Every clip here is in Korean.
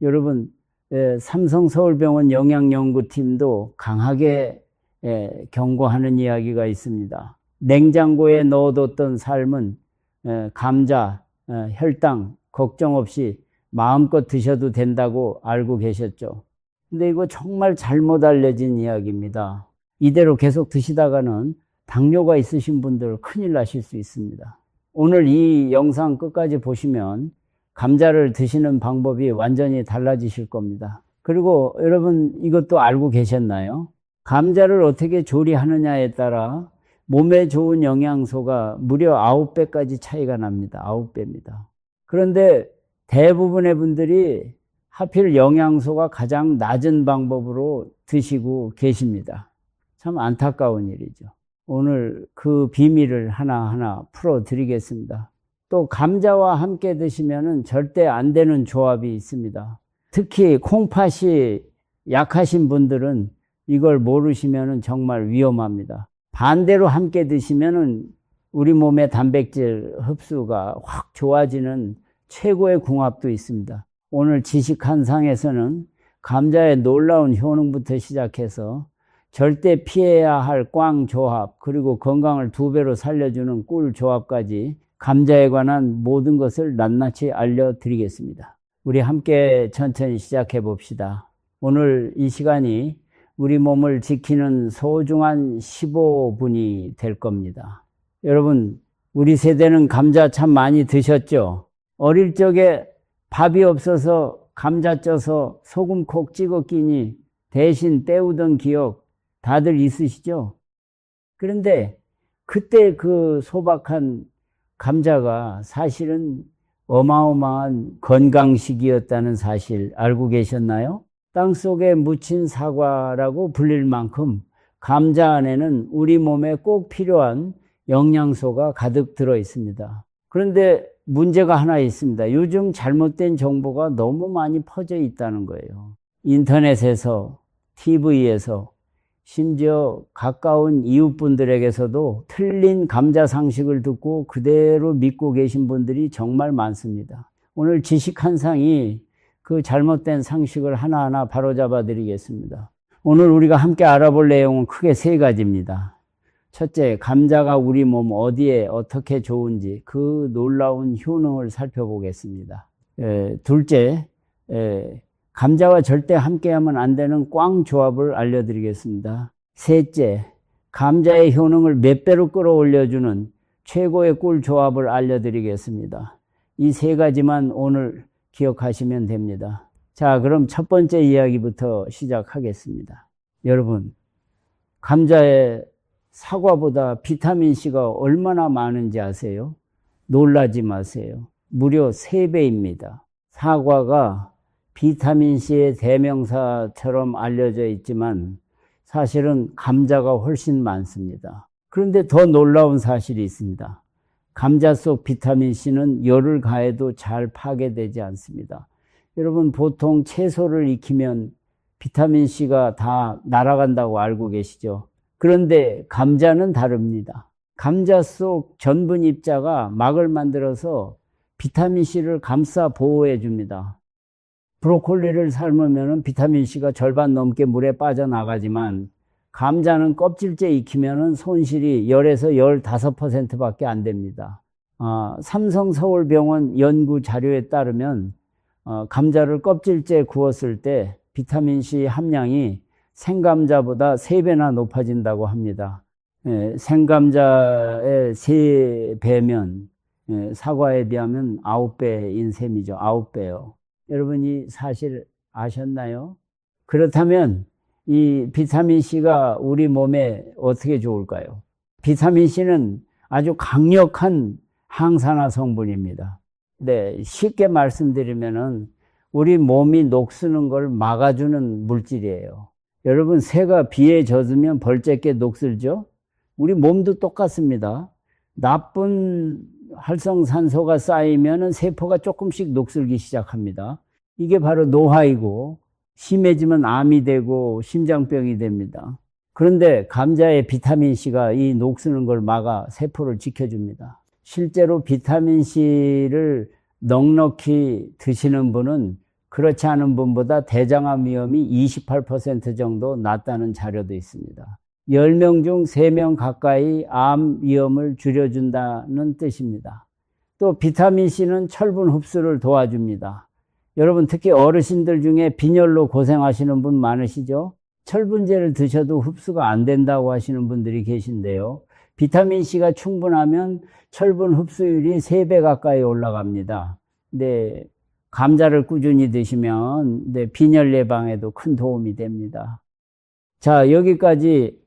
여러분, 삼성서울병원 영양연구팀도 강하게 경고하는 이야기가 있습니다. 냉장고에 넣어뒀던 삶은 감자, 혈당 걱정 없이 마음껏 드셔도 된다고 알고 계셨죠. 근데 이거 정말 잘못 알려진 이야기입니다. 이대로 계속 드시다가는 당뇨가 있으신 분들 큰일 나실 수 있습니다. 오늘 이 영상 끝까지 보시면 감자를 드시는 방법이 완전히 달라지실 겁니다. 그리고 여러분 이것도 알고 계셨나요? 감자를 어떻게 조리하느냐에 따라 몸에 좋은 영양소가 무려 9배까지 차이가 납니다. 9배입니다. 그런데 대부분의 분들이 하필 영양소가 가장 낮은 방법으로 드시고 계십니다. 참 안타까운 일이죠. 오늘 그 비밀을 하나하나 풀어드리겠습니다. 또 감자와 함께 드시면 절대 안 되는 조합이 있습니다. 특히 콩팥이 약하신 분들은 이걸 모르시면 정말 위험합니다. 반대로 함께 드시면 우리 몸의 단백질 흡수가 확 좋아지는 최고의 궁합도 있습니다. 오늘 지식한상에서는 감자의 놀라운 효능부터 시작해서 절대 피해야 할 꽝 조합, 그리고 건강을 2배로 살려주는 꿀 조합까지 감자에 관한 모든 것을 낱낱이 알려드리겠습니다. 우리 함께 천천히 시작해 봅시다. 오늘 이 시간이 우리 몸을 지키는 소중한 15분이 될 겁니다. 여러분, 우리 세대는 감자 참 많이 드셨죠? 어릴 적에 밥이 없어서 감자 쪄서 소금 콕 찍어 끼니 대신 때우던 기억 다들 있으시죠? 그런데 그때 그 소박한 감자가 사실은 어마어마한 건강식이었다는 사실 알고 계셨나요? 땅속에 묻힌 사과라고 불릴 만큼 감자 안에는 우리 몸에 꼭 필요한 영양소가 가득 들어 있습니다. 그런데 문제가 하나 있습니다. 요즘 잘못된 정보가 너무 많이 퍼져 있다는 거예요. 인터넷에서, TV에서, 심지어 가까운 이웃분들에게서도 틀린 감자 상식을 듣고 그대로 믿고 계신 분들이 정말 많습니다. 오늘 지식한상이 그 잘못된 상식을 하나하나 바로잡아 드리겠습니다. 오늘 우리가 함께 알아볼 내용은 크게 3가지입니다. 첫째, 감자가 우리 몸 어디에 어떻게 좋은지 그 놀라운 효능을 살펴보겠습니다. 둘째, 감자와 절대 함께하면 안 되는 꽝 조합을 알려드리겠습니다. 셋째, 감자의 효능을 몇 배로 끌어올려주는 최고의 꿀 조합을 알려드리겠습니다. 이 3가지만 오늘 기억하시면 됩니다. 자, 그럼 첫 번째 이야기부터 시작하겠습니다. 여러분, 감자에 사과보다 비타민C가 얼마나 많은지 아세요? 놀라지 마세요. 무려 3배입니다. 사과가 비타민C의 대명사처럼 알려져 있지만 사실은 감자가 훨씬 많습니다. 그런데 더 놀라운 사실이 있습니다. 감자 속 비타민C는 열을 가해도 잘 파괴되지 않습니다. 여러분, 보통 채소를 익히면 비타민C가 다 날아간다고 알고 계시죠? 그런데 감자는 다릅니다. 감자 속 전분 입자가 막을 만들어서 비타민C를 감싸 보호해 줍니다. 브로콜리를 삶으면 비타민C가 절반 넘게 물에 빠져나가지만 감자는 껍질째 익히면 손실이 10에서 15%밖에 안 됩니다. 삼성서울병원 연구 자료에 따르면 감자를 껍질째 구웠을 때 비타민C 함량이 생감자보다 3배나 높아진다고 합니다. 생감자의 3배면 사과에 비하면 9배인 셈이죠. 9배요. 여러분 이 사실 아셨나요? 그렇다면 이 비타민C가 우리 몸에 어떻게 좋을까요? 비타민C는 아주 강력한 항산화 성분입니다. 네, 쉽게 말씀드리면은 우리 몸이 녹쓰는 걸 막아주는 물질이에요. 여러분, 새가 비에 젖으면 벌쩍게 녹슬죠? 우리 몸도 똑같습니다. 나쁜 활성산소가 쌓이면 세포가 조금씩 녹슬기 시작합니다. 이게 바로 노화이고 심해지면 암이 되고 심장병이 됩니다. 그런데 감자의 비타민C가 이 녹쓰는 걸 막아 세포를 지켜줍니다. 실제로 비타민C를 넉넉히 드시는 분은 그렇지 않은 분보다 대장암 위험이 28% 정도 낮다는 자료도 있습니다. 10명 중 3명 가까이 암 위험을 줄여준다는 뜻입니다. 또 비타민C는 철분 흡수를 도와줍니다. 여러분 특히 어르신들 중에 빈혈로 고생하시는 분 많으시죠? 철분제를 드셔도 흡수가 안 된다고 하시는 분들이 계신데요. 비타민C가 충분하면 철분 흡수율이 3배 가까이 올라갑니다. 근데 감자를 꾸준히 드시면 빈혈 예방에도 큰 도움이 됩니다. 자, 여기까지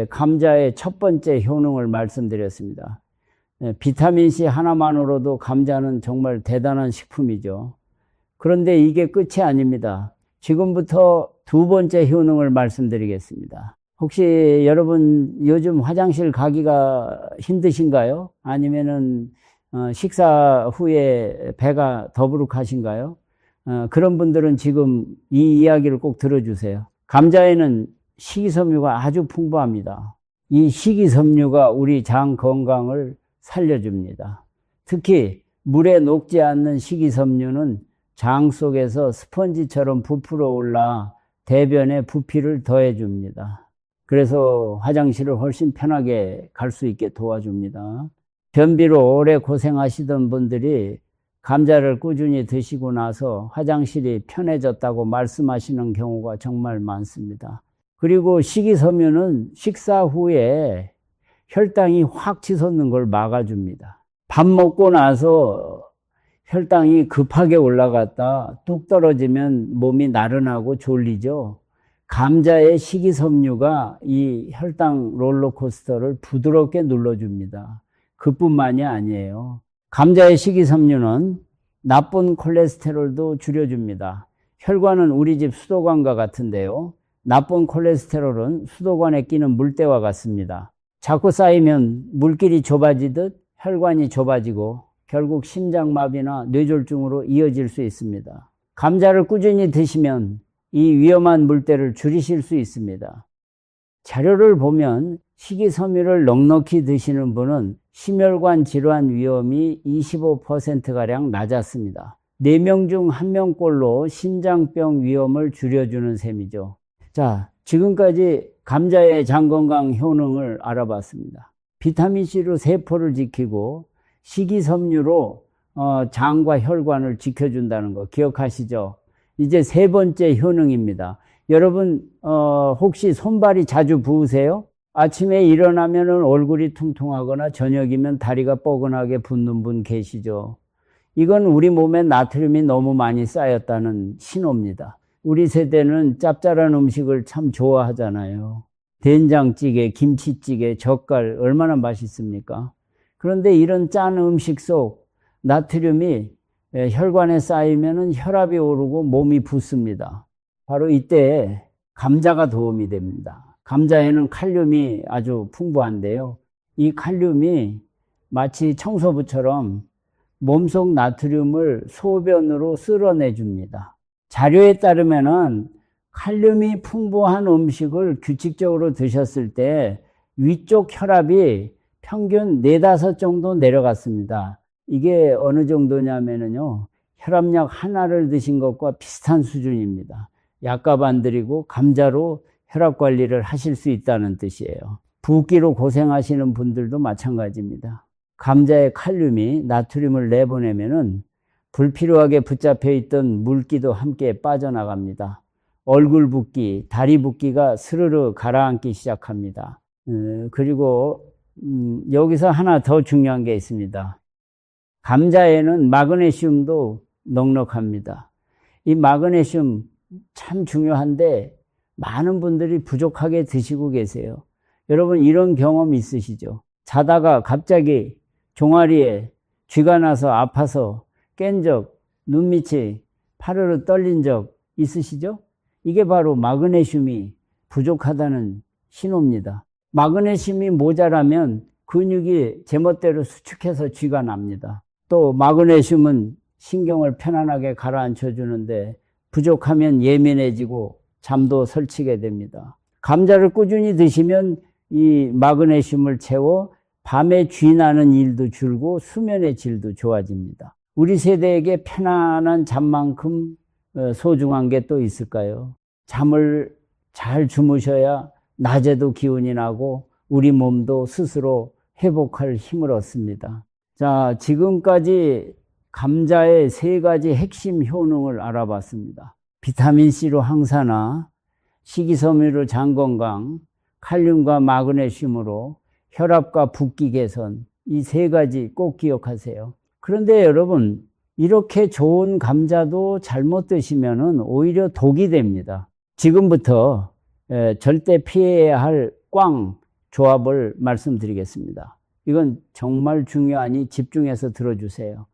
감자의 첫 번째 효능을 말씀드렸습니다. 비타민C 하나만으로도 감자는 정말 대단한 식품이죠. 그런데 이게 끝이 아닙니다. 지금부터 두 번째 효능을 말씀드리겠습니다. 혹시 여러분 요즘 화장실 가기가 힘드신가요? 아니면은 식사 후에 배가 더부룩하신가요? 그런 분들은 지금 이 이야기를 꼭 들어주세요. 감자에는 식이섬유가 아주 풍부합니다. 이 식이섬유가 우리 장 건강을 살려줍니다. 특히 물에 녹지 않는 식이섬유는 장 속에서 스펀지처럼 부풀어 올라 대변에 부피를 더해줍니다. 그래서 화장실을 훨씬 편하게 갈 수 있게 도와줍니다. 변비로 오래 고생하시던 분들이 감자를 꾸준히 드시고 나서 화장실이 편해졌다고 말씀하시는 경우가 정말 많습니다. 그리고 식이섬유는 식사 후에 혈당이 확 치솟는 걸 막아줍니다. 밥 먹고 나서 혈당이 급하게 올라갔다 뚝 떨어지면 몸이 나른하고 졸리죠. 감자의 식이섬유가 이 혈당 롤러코스터를 부드럽게 눌러줍니다. 그뿐만이 아니에요. 감자의 식이섬유는 나쁜 콜레스테롤도 줄여줍니다. 혈관은 우리 집 수도관과 같은데요. 나쁜 콜레스테롤은 수도관에 끼는 물때와 같습니다. 자꾸 쌓이면 물길이 좁아지듯 혈관이 좁아지고 결국 심장마비나 뇌졸중으로 이어질 수 있습니다. 감자를 꾸준히 드시면 이 위험한 물때를 줄이실 수 있습니다. 자료를 보면 식이섬유를 넉넉히 드시는 분은 심혈관 질환 위험이 25%가량 낮았습니다. 4명 중 1명꼴로 심장병 위험을 줄여주는 셈이죠. 자, 지금까지 감자의 장건강 효능을 알아봤습니다. 비타민C로 세포를 지키고 식이섬유로 장과 혈관을 지켜준다는 거 기억하시죠? 이제 세 번째 효능입니다. 여러분 혹시 손발이 자주 부으세요? 아침에 일어나면 얼굴이 퉁퉁하거나 저녁이면 다리가 뻐근하게 붓는 분 계시죠? 이건 우리 몸에 나트륨이 너무 많이 쌓였다는 신호입니다. 우리 세대는 짭짤한 음식을 참 좋아하잖아요. 된장찌개, 김치찌개, 젓갈 얼마나 맛있습니까? 그런데 이런 짠 음식 속 나트륨이 혈관에 쌓이면 혈압이 오르고 몸이 붓습니다. 바로 이때 감자가 도움이 됩니다. 감자에는 칼륨이 아주 풍부한데요. 이 칼륨이 마치 청소부처럼 몸속 나트륨을 소변으로 쓸어내줍니다. 자료에 따르면은 칼륨이 풍부한 음식을 규칙적으로 드셨을 때 위쪽 혈압이 평균 4-5 정도 내려갔습니다. 이게 어느 정도냐면요. 혈압약 하나를 드신 것과 비슷한 수준입니다. 약값 안 들이고 감자로 혈압 관리를 하실 수 있다는 뜻이에요. 붓기로 고생하시는 분들도 마찬가지입니다. 감자의 칼륨이 나트륨을 내보내면은 불필요하게 붙잡혀 있던 물기도 함께 빠져나갑니다. 얼굴 붓기, 다리 붓기가 스르르 가라앉기 시작합니다. 그리고 여기서 하나 더 중요한 게 있습니다. 감자에는 마그네슘도 넉넉합니다. 이 마그네슘 참 중요한데 많은 분들이 부족하게 드시고 계세요. 여러분 이런 경험 있으시죠? 자다가 갑자기 종아리에 쥐가 나서 아파서 깬 적, 눈밑이 파르르 떨린 적 있으시죠? 이게 바로 마그네슘이 부족하다는 신호입니다. 마그네슘이 모자라면 근육이 제멋대로 수축해서 쥐가 납니다. 또 마그네슘은 신경을 편안하게 가라앉혀 주는데 부족하면 예민해지고 잠도 설치게 됩니다. 감자를 꾸준히 드시면 이 마그네슘을 채워 밤에 쥐 나는 일도 줄고 수면의 질도 좋아집니다. 우리 세대에게 편안한 잠만큼 소중한 게 또 있을까요? 잠을 잘 주무셔야 낮에도 기운이 나고 우리 몸도 스스로 회복할 힘을 얻습니다. 자, 지금까지 감자의 3가지 핵심 효능을 알아봤습니다. 비타민C로 항산화, 식이섬유로 장건강, 칼륨과 마그네슘으로 혈압과 붓기 개선, 이 3가지 꼭 기억하세요. 그런데 여러분, 이렇게 좋은 감자도 잘못 드시면 오히려 독이 됩니다. 지금부터 절대 피해야 할 꽝 조합을 말씀드리겠습니다. 이건 정말 중요하니 집중해서 들어주세요.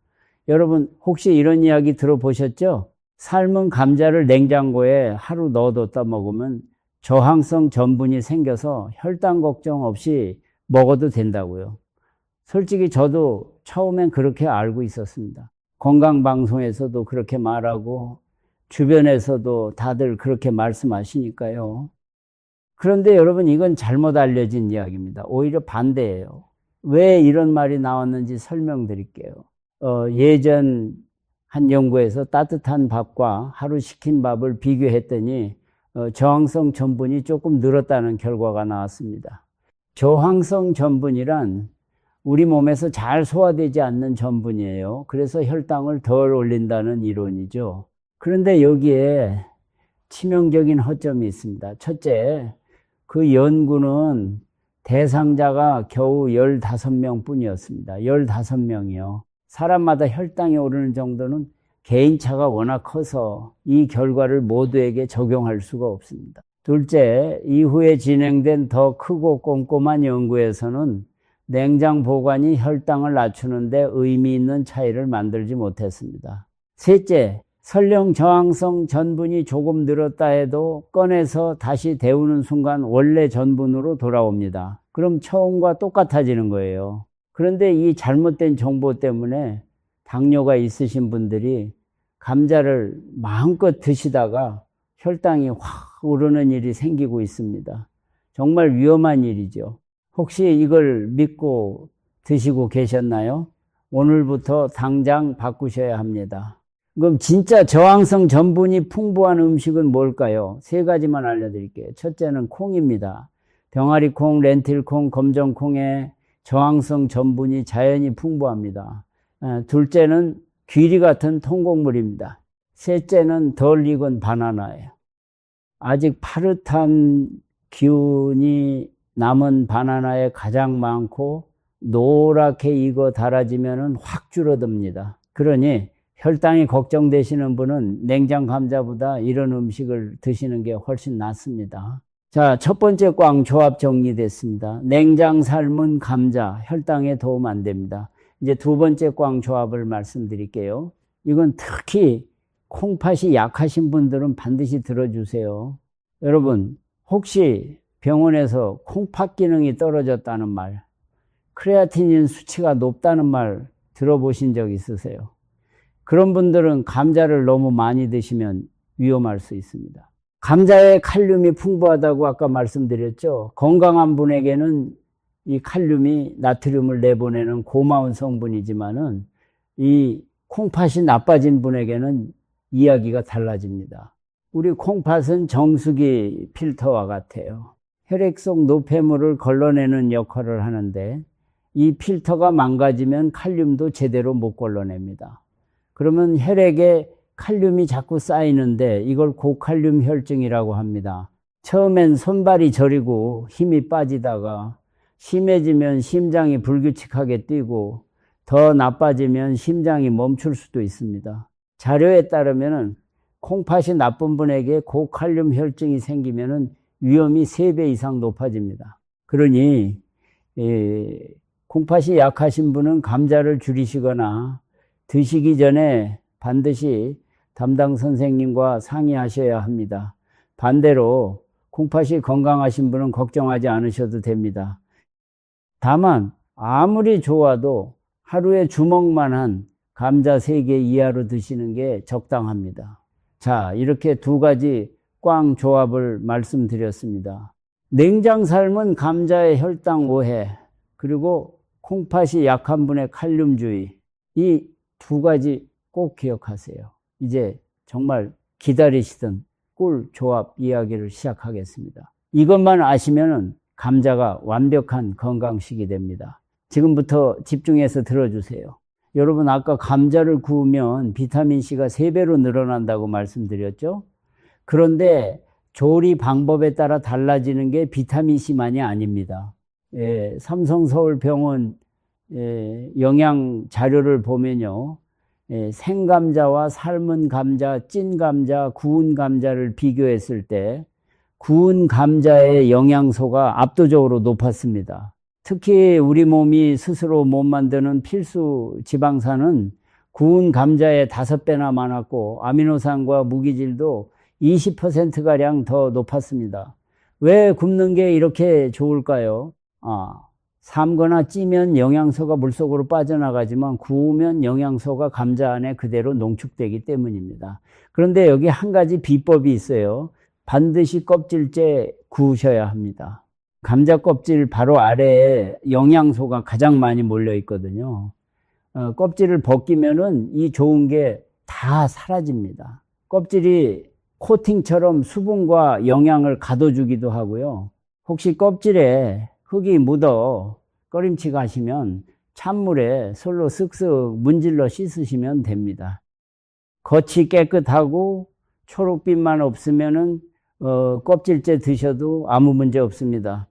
여러분, 혹시 이런 이야기 들어보셨죠? 삶은 감자를 냉장고에 하루 넣어뒀다 먹으면 저항성 전분이 생겨서 혈당 걱정 없이 먹어도 된다고요. 솔직히 저도 처음엔 그렇게 알고 있었습니다. 건강방송에서도 그렇게 말하고 주변에서도 다들 그렇게 말씀하시니까요. 그런데 여러분, 이건 잘못 알려진 이야기입니다. 오히려 반대예요. 왜 이런 말이 나왔는지 설명드릴게요. 예전 한 연구에서 따뜻한 밥과 하루 식힌 밥을 비교했더니 저항성 전분이 조금 늘었다는 결과가 나왔습니다. 저항성 전분이란 우리 몸에서 잘 소화되지 않는 전분이에요. 그래서 혈당을 덜 올린다는 이론이죠. 그런데 여기에 치명적인 허점이 있습니다. 첫째, 그 연구는 대상자가 겨우 15명 뿐이었습니다. 15명이요. 사람마다 혈당이 오르는 정도는 개인차가 워낙 커서 이 결과를 모두에게 적용할 수가 없습니다. 둘째, 이후에 진행된 더 크고 꼼꼼한 연구에서는 냉장 보관이 혈당을 낮추는데 의미 있는 차이를 만들지 못했습니다. 셋째, 설령 저항성 전분이 조금 늘었다 해도 꺼내서 다시 데우는 순간 원래 전분으로 돌아옵니다. 그럼 처음과 똑같아지는 거예요. 그런데 이 잘못된 정보 때문에 당뇨가 있으신 분들이 감자를 마음껏 드시다가 혈당이 확 오르는 일이 생기고 있습니다. 정말 위험한 일이죠. 혹시 이걸 믿고 드시고 계셨나요? 오늘부터 당장 바꾸셔야 합니다. 그럼 진짜 저항성 전분이 풍부한 음식은 뭘까요? 3가지만 알려드릴게요. 첫째는 콩입니다. 병아리콩, 렌틸콩, 검정콩에 저항성 전분이 자연히 풍부합니다. 둘째는 귀리 같은 통곡물입니다. 셋째는 덜 익은 바나나예요. 아직 파릇한 기운이 남은 바나나에 가장 많고 노랗게 익어 달아지면 확 줄어듭니다. 그러니 혈당이 걱정되시는 분은 냉장 감자보다 이런 음식을 드시는 게 훨씬 낫습니다. 자, 첫 번째 꽝 조합 정리됐습니다. 냉장 삶은 감자, 혈당에 도움 안 됩니다. 이제 두 번째 꽝 조합을 말씀드릴게요. 이건 특히 콩팥이 약하신 분들은 반드시 들어주세요. 여러분, 혹시 병원에서 콩팥 기능이 떨어졌다는 말, 크레아티닌 수치가 높다는 말 들어보신 적 있으세요? 그런 분들은 감자를 너무 많이 드시면 위험할 수 있습니다. 감자에 칼륨이 풍부하다고 아까 말씀드렸죠. 건강한 분에게는 이 칼륨이 나트륨을 내보내는 고마운 성분이지만은 이 콩팥이 나빠진 분에게는 이야기가 달라집니다. 우리 콩팥은 정수기 필터와 같아요. 혈액 속 노폐물을 걸러내는 역할을 하는데 이 필터가 망가지면 칼륨도 제대로 못 걸러냅니다. 그러면 혈액에 칼륨이 자꾸 쌓이는데 이걸 고칼륨 혈증이라고 합니다. 처음엔 손발이 저리고 힘이 빠지다가 심해지면 심장이 불규칙하게 뛰고 더 나빠지면 심장이 멈출 수도 있습니다. 자료에 따르면 콩팥이 나쁜 분에게 고칼륨 혈증이 생기면 위험이 3배 이상 높아집니다. 그러니 콩팥이 약하신 분은 감자를 줄이시거나 드시기 전에 반드시 담당 선생님과 상의하셔야 합니다. 반대로 콩팥이 건강하신 분은 걱정하지 않으셔도 됩니다. 다만 아무리 좋아도 하루에 주먹만한 감자 3개 이하로 드시는 게 적당합니다. 자, 이렇게 2가지 꽝 조합을 말씀드렸습니다. 냉장 삶은 감자의 혈당 5해, 그리고 콩팥이 약한 분의 칼륨주의, 이 2가지 꼭 기억하세요. 이제 정말 기다리시던 꿀 조합 이야기를 시작하겠습니다. 이것만 아시면은 감자가 완벽한 건강식이 됩니다. 지금부터 집중해서 들어주세요. 여러분, 아까 감자를 구우면 비타민C가 3배로 늘어난다고 말씀드렸죠? 그런데 조리 방법에 따라 달라지는 게 비타민C만이 아닙니다. 삼성서울병원 영양 자료를 보면요. 생감자와 삶은 감자, 찐 감자, 구운 감자를 비교했을 때 구운 감자의 영양소가 압도적으로 높았습니다. 특히 우리 몸이 스스로 못 만드는 필수 지방산은 구운 감자의 5배나 많았고 아미노산과 무기질도 20%가량 더 높았습니다. 왜 굽는 게 이렇게 좋을까요? 삶거나 찌면 영양소가 물속으로 빠져나가지만 구우면 영양소가 감자 안에 그대로 농축되기 때문입니다. 그런데 여기 한 가지 비법이 있어요. 반드시 껍질째 구우셔야 합니다. 감자 껍질 바로 아래에 영양소가 가장 많이 몰려 있거든요. 껍질을 벗기면은 이 좋은 게 다 사라집니다. 껍질이 코팅처럼 수분과 영양을 가둬주기도 하고요. 혹시 껍질에 흙이 묻어 꺼림칙 하시면 찬물에 솔로 쓱쓱 문질러 씻으시면 됩니다. 겉이 깨끗하고 초록빛만 없으면은 껍질째 드셔도 아무 문제 없습니다.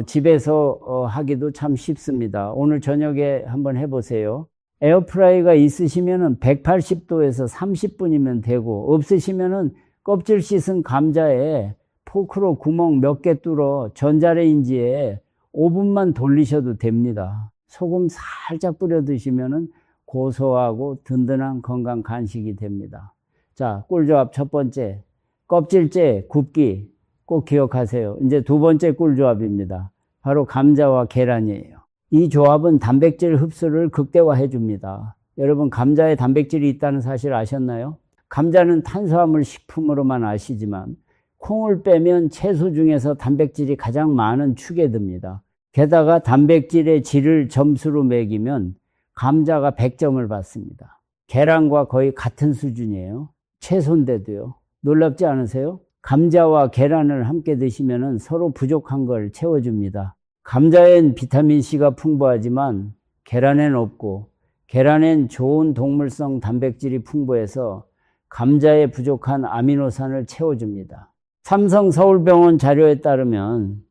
집에서 하기도 참 쉽습니다. 오늘 저녁에 한번 해보세요. 에어프라이가 있으시면은 180도에서 30분이면 되고, 없으시면은 껍질 씻은 감자에 포크로 구멍 몇 개 뚫어 전자레인지에 5분만 돌리셔도 됩니다. 소금 살짝 뿌려 드시면은 고소하고 든든한 건강 간식이 됩니다. 자, 꿀조합 첫 번째, 껍질째 굽기 꼭 기억하세요. 이제 두 번째 꿀조합입니다. 바로 감자와 계란이에요. 이 조합은 단백질 흡수를 극대화해 줍니다. 여러분, 감자에 단백질이 있다는 사실 아셨나요? 감자는 탄수화물 식품으로만 아시지만 콩을 빼면 채소 중에서 단백질이 가장 많은 축에 듭니다. 게다가 단백질의 질을 점수로 매기면 감자가 100점을 받습니다. 계란과 거의 같은 수준이에요. 채소인데도요. 놀랍지 않으세요? 감자와 계란을 함께 드시면 서로 부족한 걸 채워줍니다. 감자엔 비타민C가 풍부하지만 계란엔 없고, 계란엔 좋은 동물성 단백질이 풍부해서 감자에 부족한 아미노산을 채워줍니다. 삼성서울병원 자료에 따르면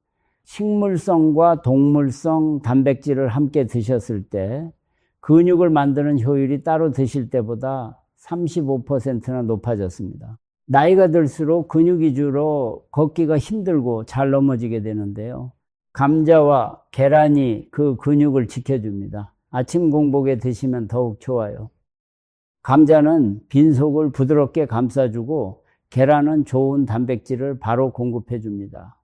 식물성과 동물성 단백질을 함께 드셨을 때 근육을 만드는 효율이 따로 드실 때보다 35%나 높아졌습니다. 나이가 들수록 근육 위주로 걷기가 힘들고 잘 넘어지게 되는데요. 감자와 계란이 그 근육을 지켜줍니다. 아침 공복에 드시면 더욱 좋아요. 감자는 빈속을 부드럽게 감싸주고 계란은 좋은 단백질을 바로 공급해 줍니다.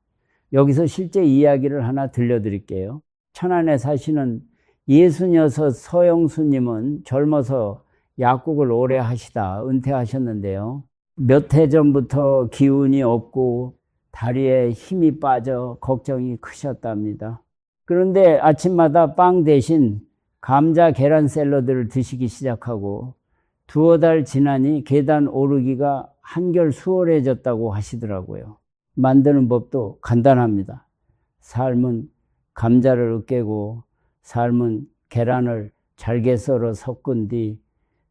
여기서 실제 이야기를 하나 들려드릴게요. 천안에 사시는 66 서영수님은 젊어서 약국을 오래 하시다 은퇴하셨는데요. 몇 해 전부터 기운이 없고 다리에 힘이 빠져 걱정이 크셨답니다. 그런데 아침마다 빵 대신 감자 계란 샐러드를 드시기 시작하고 두어 달 지나니 계단 오르기가 한결 수월해졌다고 하시더라고요. 만드는 법도 간단합니다. 삶은 감자를 으깨고 삶은 계란을 잘게 썰어 섞은 뒤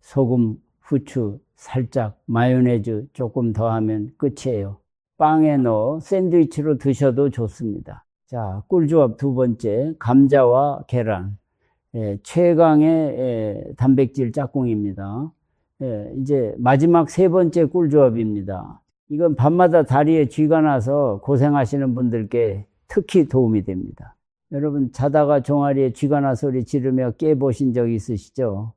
소금, 후추, 살짝 마요네즈 조금 더하면 끝이에요. 빵에 넣어 샌드위치로 드셔도 좋습니다. 자, 꿀조합 두 번째, 감자와 계란. 최강의 단백질 짝꿍입니다. 이제 마지막 세 번째 꿀조합입니다. 이건 밤마다 다리에 쥐가 나서 고생하시는 분들께 특히 도움이 됩니다. 여러분, 자다가 종아리에 쥐가 나 소리 지르며 깨보신 적 있으시죠?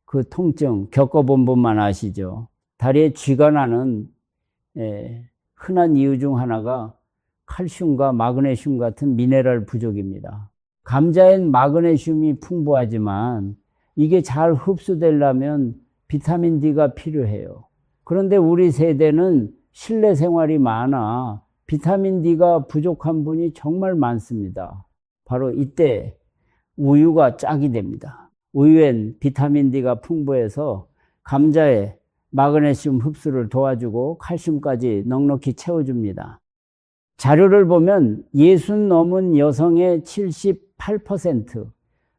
그 통증 겪어본 분만 아시죠? 다리에 쥐가 나는 흔한 이유 중 하나가 칼슘과 마그네슘 같은 미네랄 부족입니다. 감자엔 마그네슘이 풍부하지만 이게 잘 흡수되려면 비타민 D가 필요해요. 그런데 우리 세대는 실내 생활이 많아 비타민 D가 부족한 분이 정말 많습니다. 바로 이때 우유가 짝이 됩니다. 우유엔 비타민 D가 풍부해서 감자에 마그네슘 흡수를 도와주고 칼슘까지 넉넉히 채워줍니다. 자료를 보면 60 넘은 여성의 78%,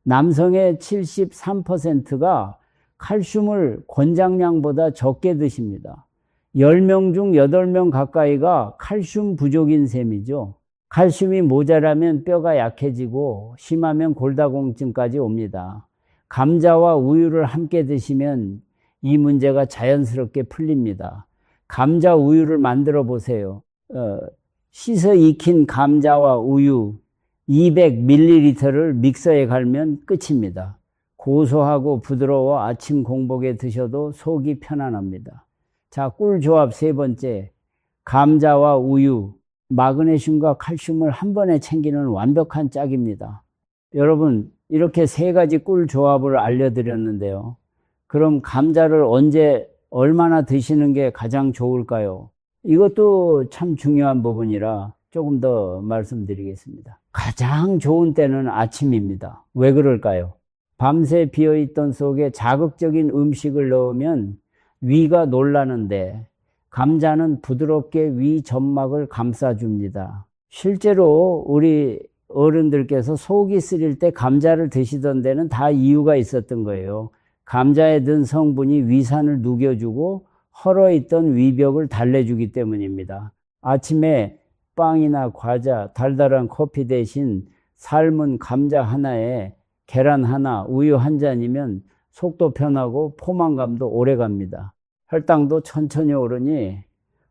남성의 73%가 칼슘을 권장량보다 적게 드십니다. 10명 중 8명 가까이가 칼슘 부족인 셈이죠. 칼슘이 모자라면 뼈가 약해지고 심하면 골다공증까지 옵니다. 감자와 우유를 함께 드시면 이 문제가 자연스럽게 풀립니다. 감자 우유를 만들어 보세요. 씻어 익힌 감자와 우유 200ml를 믹서에 갈면 끝입니다. 고소하고 부드러워 아침 공복에 드셔도 속이 편안합니다. 자, 꿀 조합 세 번째. 감자와 우유, 마그네슘과 칼슘을 한 번에 챙기는 완벽한 짝입니다. 여러분, 이렇게 세 가지 꿀 조합을 알려드렸는데요. 그럼 감자를 언제 얼마나 드시는 게 가장 좋을까요? 이것도 참 중요한 부분이라 조금 더 말씀드리겠습니다. 가장 좋은 때는 아침입니다. 왜 그럴까요? 밤새 비어있던 속에 자극적인 음식을 넣으면 위가 놀라는데 감자는 부드럽게 위 점막을 감싸줍니다. 실제로 우리 어른들께서 속이 쓰릴 때 감자를 드시던 데는 다 이유가 있었던 거예요. 감자에 든 성분이 위산을 누겨주고 헐어있던 위벽을 달래주기 때문입니다. 아침에 빵이나 과자, 달달한 커피 대신 삶은 감자 하나에 계란 하나, 우유 한 잔이면 속도 편하고 포만감도 오래 갑니다. 혈당도 천천히 오르니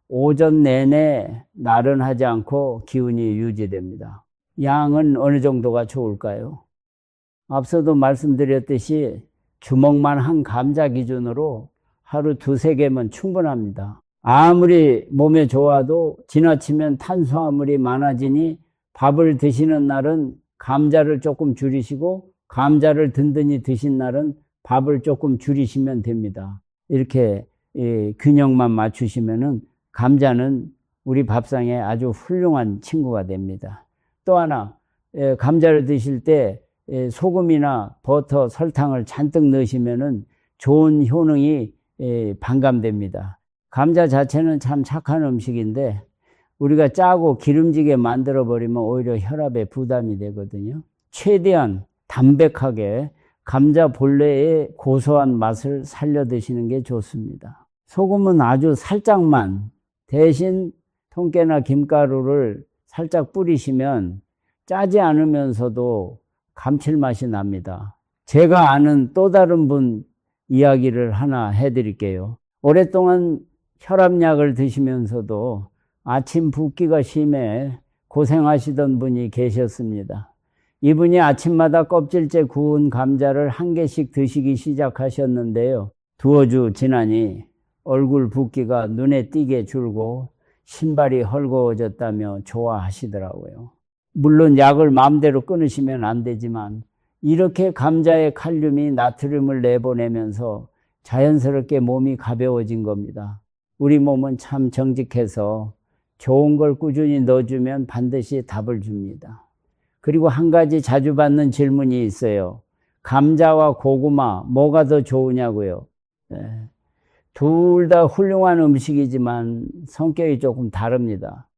오전 내내 나른하지 않고 기운이 유지됩니다. 양은 어느 정도가 좋을까요? 앞서도 말씀드렸듯이 주먹만 한 감자 기준으로 하루 2-3개면 충분합니다. 아무리 몸에 좋아도 지나치면 탄수화물이 많아지니 밥을 드시는 날은 감자를 조금 줄이시고 감자를 든든히 드신 날은 밥을 조금 줄이시면 됩니다. 이렇게 균형만 맞추시면은 감자는 우리 밥상에 아주 훌륭한 친구가 됩니다. 또 하나, 감자를 드실 때 소금이나 버터, 설탕을 잔뜩 넣으시면은 좋은 효능이 반감됩니다. 감자 자체는 참 착한 음식인데 우리가 짜고 기름지게 만들어 버리면 오히려 혈압에 부담이 되거든요. 최대한 담백하게 감자 본래의 고소한 맛을 살려 드시는 게 좋습니다. 소금은 아주 살짝만, 대신 통깨나 김가루를 살짝 뿌리시면 짜지 않으면서도 감칠맛이 납니다. 제가 아는 또 다른 분 이야기를 하나 해드릴게요. 오랫동안 혈압약을 드시면서도 아침 붓기가 심해 고생하시던 분이 계셨습니다. 이분이 아침마다 껍질째 구운 감자를 1개씩 드시기 시작하셨는데요. 2주 지나니 얼굴 붓기가 눈에 띄게 줄고 신발이 헐거워졌다며 좋아하시더라고요. 물론 약을 마음대로 끊으시면 안 되지만 이렇게 감자의 칼륨이 나트륨을 내보내면서 자연스럽게 몸이 가벼워진 겁니다. 우리 몸은 참 정직해서 좋은 걸 꾸준히 넣어주면 반드시 답을 줍니다. 그리고 한 가지 자주 받는 질문이 있어요. 감자와 고구마 뭐가 더 좋으냐고요. 둘 다 훌륭한 음식이지만 성격이 조금 다릅니다.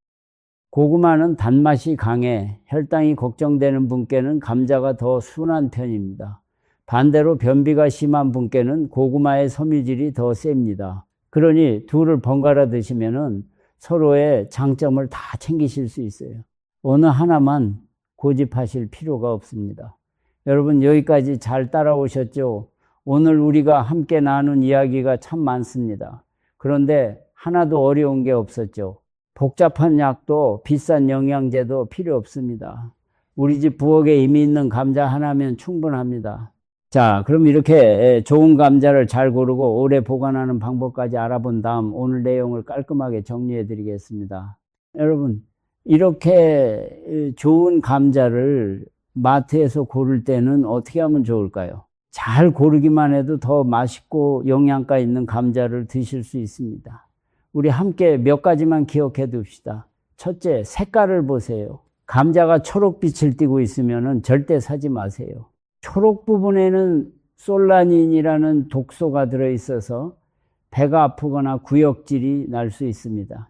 고구마는 단맛이 강해 혈당이 걱정되는 분께는 감자가 더 순한 편입니다. 반대로 변비가 심한 분께는 고구마의 섬유질이 더 셉니다. 그러니 둘을 번갈아 드시면은 서로의 장점을 다 챙기실 수 있어요. 어느 하나만 고집하실 필요가 없습니다. 여러분 여기까지 잘 따라오셨죠? 오늘 우리가 함께 나눈 이야기가 참 많습니다. 그런데 하나도 어려운 게 없었죠. 복잡한 약도 비싼 영양제도 필요 없습니다. 우리 집 부엌에 이미 있는 감자 하나면 충분합니다. 자, 그럼 이렇게 좋은 감자를 잘 고르고 오래 보관하는 방법까지 알아본 다음 오늘 내용을 깔끔하게 정리해 드리겠습니다. 여러분, 이렇게 좋은 감자를 마트에서 고를 때는 어떻게 하면 좋을까요? 잘 고르기만 해도 더 맛있고 영양가 있는 감자를 드실 수 있습니다. 우리 함께 몇 가지만 기억해 둡시다. 첫째, 색깔을 보세요. 감자가 초록빛을 띠고 있으면 절대 사지 마세요. 초록 부분에는 솔라닌이라는 독소가 들어있어서 배가 아프거나 구역질이 날 수 있습니다.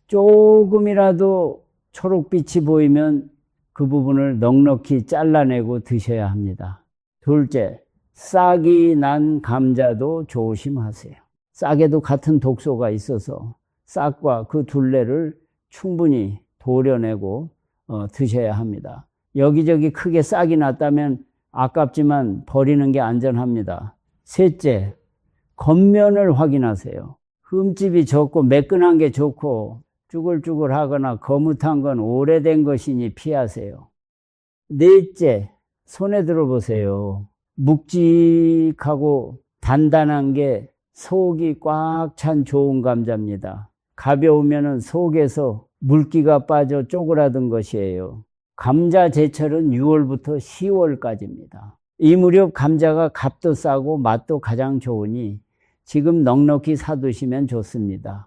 조금이라도 초록빛이 보이면 그 부분을 넉넉히 잘라내고 드셔야 합니다. 둘째, 싹이 난 감자도 조심하세요. 싹에도 같은 독소가 있어서 싹과 그 둘레를 충분히 도려내고 드셔야 합니다. 여기저기 크게 싹이 났다면 아깝지만 버리는 게 안전합니다. 셋째, 겉면을 확인하세요. 흠집이 적고 매끈한 게 좋고 쭈글쭈글하거나 거뭇한 건 오래된 것이니 피하세요. 넷째, 손에 들어보세요. 묵직하고 단단한 게 속이 꽉 찬 좋은 감자입니다. 가벼우면 속에서 물기가 빠져 쪼그라든 것이에요. 감자 제철은 6월부터 10월까지입니다. 이 무렵 감자가 값도 싸고 맛도 가장 좋으니 지금 넉넉히 사두시면 좋습니다.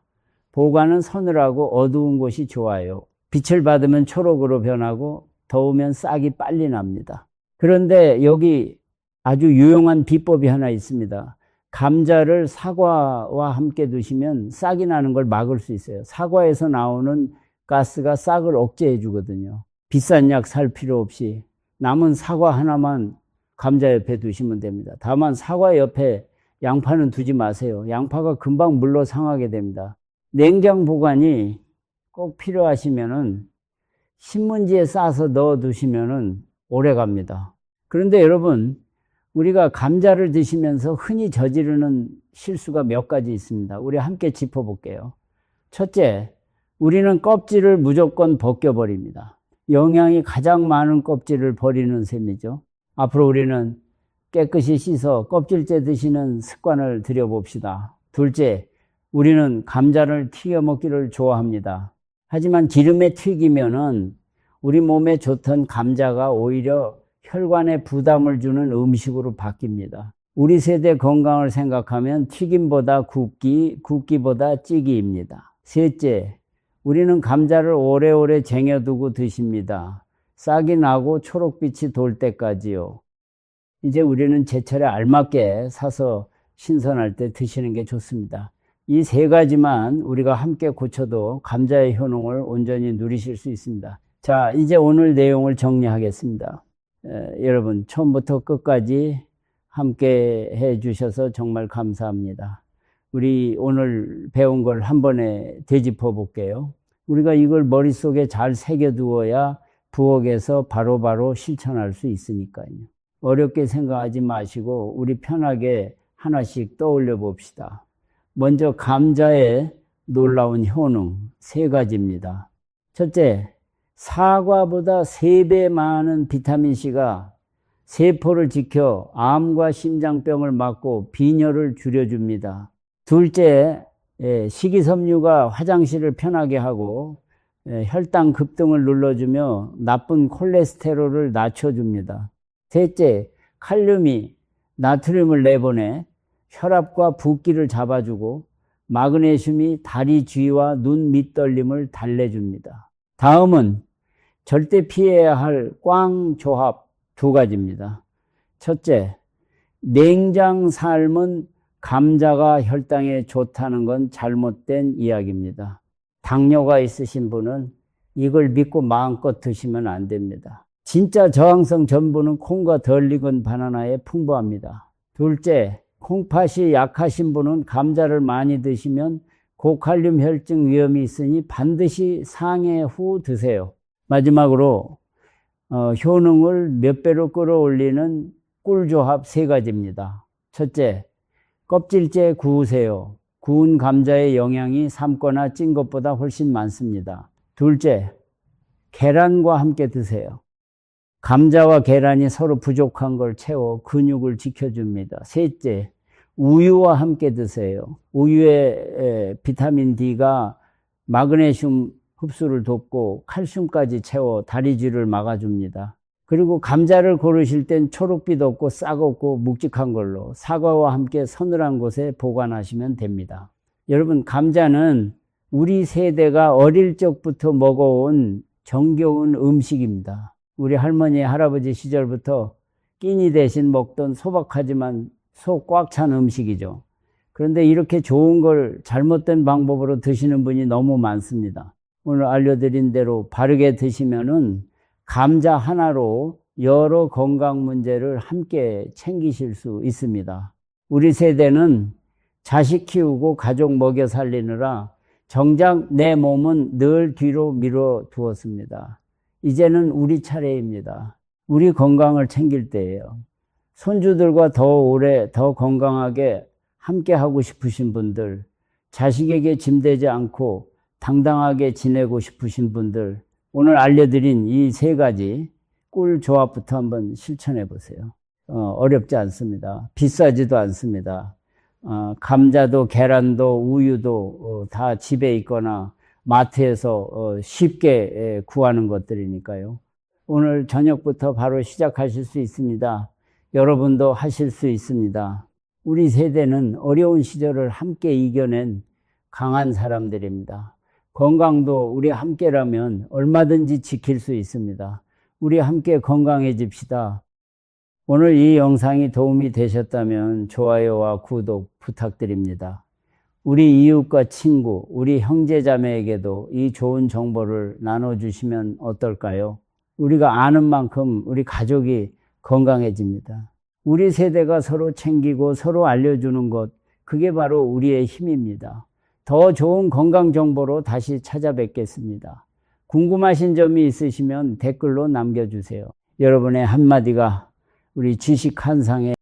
보관은 서늘하고 어두운 곳이 좋아요. 빛을 받으면 초록으로 변하고 더우면 싹이 빨리 납니다. 그런데 여기 아주 유용한 비법이 하나 있습니다. 감자를 사과와 함께 두시면 싹이 나는 걸 막을 수 있어요. 사과에서 나오는 가스가 싹을 억제해 주거든요. 비싼 약 살 필요 없이 남은 사과 하나만 감자 옆에 두시면 됩니다. 다만 사과 옆에 양파는 두지 마세요. 양파가 금방 물로 상하게 됩니다. 냉장 보관이 꼭 필요하시면은 신문지에 싸서 넣어 두시면은 오래 갑니다. 그런데 여러분, 우리가 감자를 드시면서 흔히 저지르는 실수가 몇 가지 있습니다. 우리 함께 짚어볼게요. 첫째, 우리는 껍질을 무조건 벗겨버립니다. 영양이 가장 많은 껍질을 버리는 셈이죠. 앞으로 우리는 깨끗이 씻어 껍질째 드시는 습관을 들여봅시다. 둘째, 우리는 감자를 튀겨 먹기를 좋아합니다. 하지만 기름에 튀기면은 우리 몸에 좋던 감자가 오히려 혈관에 부담을 주는 음식으로 바뀝니다. 우리 세대 건강을 생각하면 튀김보다 굽기, 굽기보다 찌기입니다. 셋째, 우리는 감자를 오래오래 쟁여두고 드십니다. 싹이 나고 초록빛이 돌 때까지요. 이제 우리는 제철에 알맞게 사서 신선할 때 드시는 게 좋습니다. 이 세 가지만 우리가 함께 고쳐도 감자의 효능을 온전히 누리실 수 있습니다. 자, 이제 오늘 내용을 정리하겠습니다. 여러분, 처음부터 끝까지 함께 해 주셔서 정말 감사합니다. 우리 오늘 배운 걸 한 번에 되짚어 볼게요. 우리가 이걸 머릿속에 잘 새겨두어야 부엌에서 바로바로 실천할 수 있으니까요. 어렵게 생각하지 마시고 우리 편하게 하나씩 떠올려 봅시다. 먼저 감자의 놀라운 효능 세 가지입니다. 첫째, 사과보다 3배 많은 비타민C가 세포를 지켜 암과 심장병을 막고 빈혈을 줄여줍니다. 둘째, 식이섬유가 화장실을 편하게 하고 혈당 급등을 눌러주며 나쁜 콜레스테롤을 낮춰줍니다. 셋째, 칼륨이 나트륨을 내보내 혈압과 붓기를 잡아주고 마그네슘이 다리 쥐와 눈 밑떨림을 달래줍니다. 다음은 절대 피해야 할 꽝 조합 2가지입니다. 첫째, 냉장 삶은 감자가 혈당에 좋다는 건 잘못된 이야기입니다. 당뇨가 있으신 분은 이걸 믿고 마음껏 드시면 안 됩니다. 진짜 저항성 전분은 콩과 덜 익은 바나나에 풍부합니다. 둘째, 콩팥이 약하신 분은 감자를 많이 드시면 고칼륨 혈증 위험이 있으니 반드시 상해 후 드세요. 마지막으로 효능을 몇 배로 끌어올리는 꿀조합 3가지입니다. 첫째, 껍질째 구우세요. 구운 감자의 영양이 삶거나 찐 것보다 훨씬 많습니다. 둘째, 계란과 함께 드세요. 감자와 계란이 서로 부족한 걸 채워 근육을 지켜줍니다. 셋째, 우유와 함께 드세요. 우유의 비타민 D가 마그네슘 흡수를 돕고 칼슘까지 채워 다리쥐를 막아줍니다. 그리고 감자를 고르실 땐 초록빛 없고 싹 없고 묵직한 걸로 사과와 함께 서늘한 곳에 보관하시면 됩니다. 여러분, 감자는 우리 세대가 어릴 적부터 먹어온 정겨운 음식입니다. 우리 할머니, 할아버지 시절부터 끼니 대신 먹던 소박하지만 속 꽉 찬 음식이죠. 그런데 이렇게 좋은 걸 잘못된 방법으로 드시는 분이 너무 많습니다. 오늘 알려드린 대로 바르게 드시면은 감자 하나로 여러 건강 문제를 함께 챙기실 수 있습니다. 우리 세대는 자식 키우고 가족 먹여 살리느라 정작 내 몸은 늘 뒤로 밀어 두었습니다. 이제는 우리 차례입니다. 우리 건강을 챙길 때예요. 손주들과 더 오래 더 건강하게 함께 하고 싶으신 분들, 자식에게 짐되지 않고 당당하게 지내고 싶으신 분들, 오늘 알려드린 이 세 가지 꿀 조합부터 한번 실천해 보세요. 어렵지 않습니다. 비싸지도 않습니다. 감자도 계란도 우유도 다 집에 있거나 마트에서 쉽게 구하는 것들이니까요. 오늘 저녁부터 바로 시작하실 수 있습니다. 여러분도 하실 수 있습니다. 우리 세대는 어려운 시절을 함께 이겨낸 강한 사람들입니다. 건강도 우리 함께라면 얼마든지 지킬 수 있습니다. 우리 함께 건강해집시다. 오늘 이 영상이 도움이 되셨다면 좋아요와 구독 부탁드립니다. 우리 이웃과 친구, 우리 형제자매에게도 이 좋은 정보를 나눠주시면 어떨까요? 우리가 아는 만큼 우리 가족이 건강해집니다. 우리 세대가 서로 챙기고 서로 알려주는 것, 그게 바로 우리의 힘입니다. 더 좋은 건강 정보로 다시 찾아뵙겠습니다. 궁금하신 점이 있으시면 댓글로 남겨주세요. 여러분의 한마디가 우리 지식 한 상에